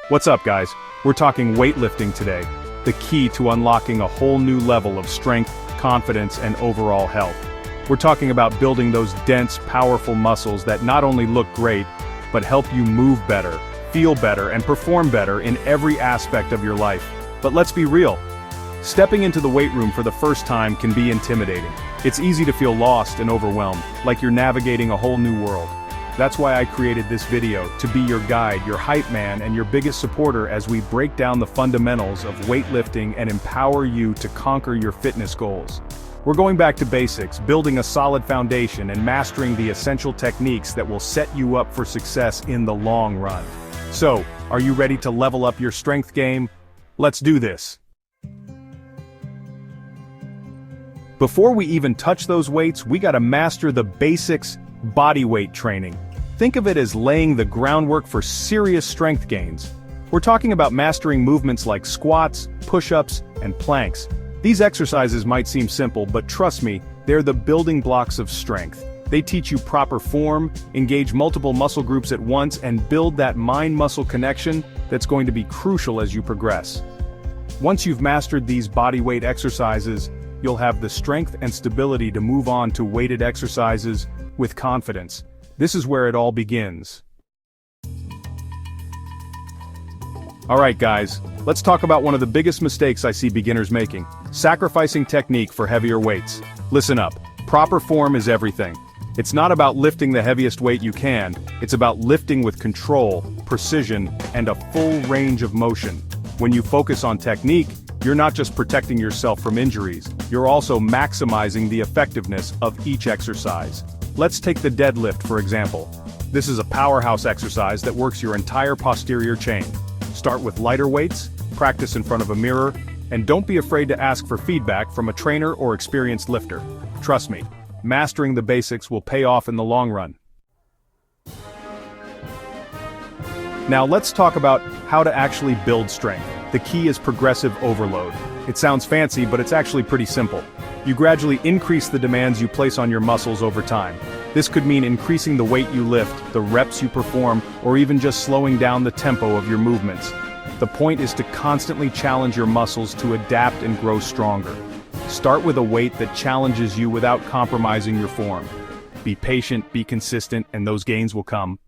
What's up, guys? We're talking weightlifting today, the key to unlocking a whole new level of strength, confidence, and overall health. We're talking about building those dense, powerful muscles that not only look great, but help you move better, feel better, and perform better in every aspect of your life. But let's be real. Stepping into the weight room for the first time can be intimidating. It's easy to feel lost and overwhelmed, like you're navigating a whole new world. That's why I created this video, to be your guide, your hype man, and your biggest supporter as we break down the fundamentals of weightlifting and empower you to conquer your fitness goals. We're going back to basics, building a solid foundation and mastering the essential techniques that will set you up for success in the long run. So, are you ready to level up your strength game? Let's do this. Before we even touch those weights, we gotta master the basics, body weight training. Think of it as laying the groundwork for serious strength gains. We're talking about mastering movements like squats, push-ups, and planks. These exercises might seem simple, but trust me, they're the building blocks of strength. They teach you proper form, engage multiple muscle groups at once, and build that mind-muscle connection that's going to be crucial as you progress. Once you've mastered these body weight exercises, you'll have the strength and stability to move on to weighted exercises with confidence. This is where it all begins. Alright guys, let's talk about one of the biggest mistakes I see beginners making: sacrificing technique for heavier weights. Listen up, proper form is everything. It's not about lifting the heaviest weight you can, it's about lifting with control, precision, and a full range of motion. When you focus on technique, you're not just protecting yourself from injuries, you're also maximizing the effectiveness of each exercise. Let's take the deadlift for example. This is a powerhouse exercise that works your entire posterior chain. Start with lighter weights, practice in front of a mirror, and don't be afraid to ask for feedback from a trainer or experienced lifter. Trust me, mastering the basics will pay off in the long run. Now let's talk about how to actually build strength. The key is progressive overload. It sounds fancy, but it's actually pretty simple. You gradually increase the demands you place on your muscles over time. This could mean increasing the weight you lift, the reps you perform, or even just slowing down the tempo of your movements. The point is to constantly challenge your muscles to adapt and grow stronger. Start with a weight that challenges you without compromising your form. Be patient, be consistent, and those gains will come.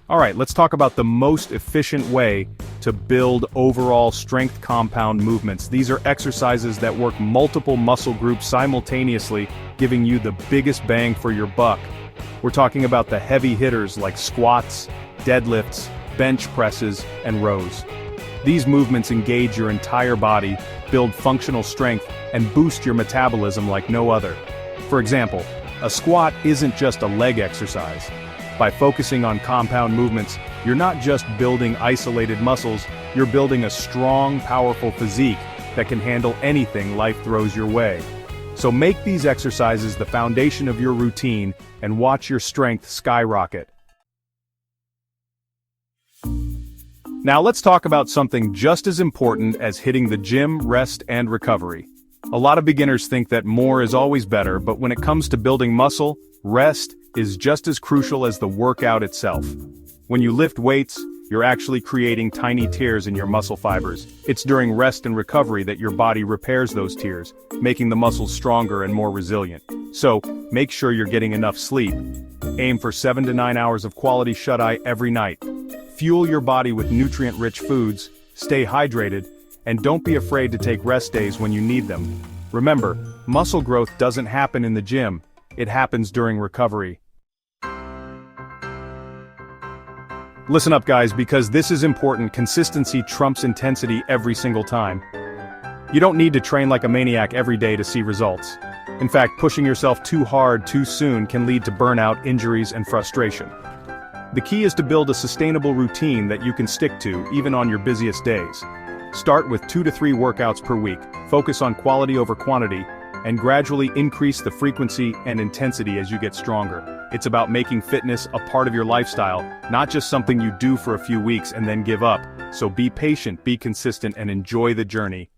Alright, let's talk about the most efficient way to build overall strength compound movements. These are exercises that work multiple muscle groups simultaneously, giving you the biggest bang for your buck. We're talking about the heavy hitters like squats, deadlifts, bench presses, and rows. These movements engage your entire body, build functional strength, and boost your metabolism like no other. For example, a squat isn't just a leg exercise. By focusing on compound movements, you're not just building isolated muscles, you're building a strong, powerful physique that can handle anything life throws your way. So make these exercises the foundation of your routine and watch your strength skyrocket. Now let's talk about something just as important as hitting the gym, rest, and recovery. A lot of beginners think that more is always better, but when it comes to building muscle, rest is just as crucial as the workout itself. When you lift weights, you're actually creating tiny tears in your muscle fibers. It's during rest and recovery that your body repairs those tears, making the muscles stronger and more resilient. So, make sure you're getting enough sleep. Aim for 7 to 9 hours of quality shut-eye every night. Fuel your body with nutrient-rich foods, stay hydrated, and don't be afraid to take rest days when you need them. Remember, muscle growth doesn't happen in the gym, it happens during recovery. Listen up guys, because this is important. Consistency trumps intensity every single time. You don't need to train like a maniac every day to see results. In fact, pushing yourself too hard too soon can lead to burnout, injuries, and frustration. The key is to build a sustainable routine that you can stick to, even on your busiest days. Start with 2 to 3 workouts per week, focus on quality over quantity, and gradually increase the frequency and intensity as you get stronger. It's about making fitness a part of your lifestyle, not just something you do for a few weeks and then give up. So be patient, be consistent, and enjoy the journey.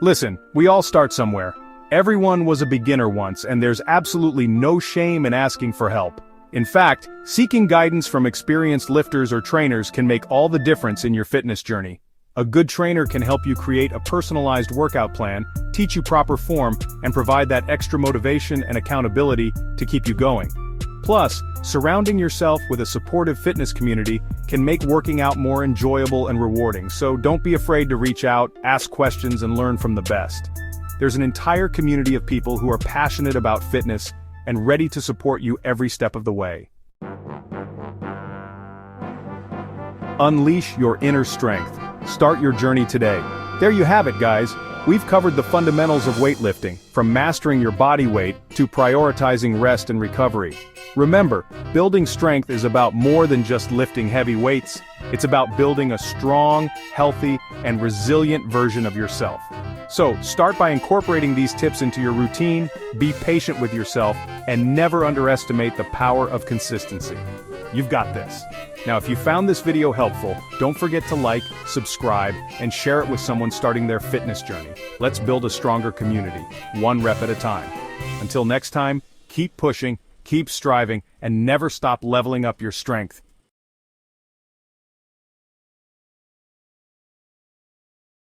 Listen, we all start somewhere. Everyone was a beginner once, and there's absolutely no shame in asking for help. In fact, seeking guidance from experienced lifters or trainers can make all the difference in your fitness journey. A good trainer can help you create a personalized workout plan, teach you proper form, and provide that extra motivation and accountability to keep you going. Plus, surrounding yourself with a supportive fitness community can make working out more enjoyable and rewarding, so don't be afraid to reach out, ask questions, and learn from the best. There's an entire community of people who are passionate about fitness and ready to support you every step of the way. Unleash your inner strength. Start your journey today. There you have it, guys. We've covered the fundamentals of weightlifting, from mastering your body weight to prioritizing rest and recovery. Remember, building strength is about more than just lifting heavy weights. It's about building a strong, healthy, and resilient version of yourself. So, start by incorporating these tips into your routine, be patient with yourself, and never underestimate the power of consistency. You've got this. Now, if you found this video helpful, don't forget to like, subscribe, and share it with someone starting their fitness journey. Let's build a stronger community, one rep at a time. Until next time, keep pushing, keep striving, and never stop leveling up your strength.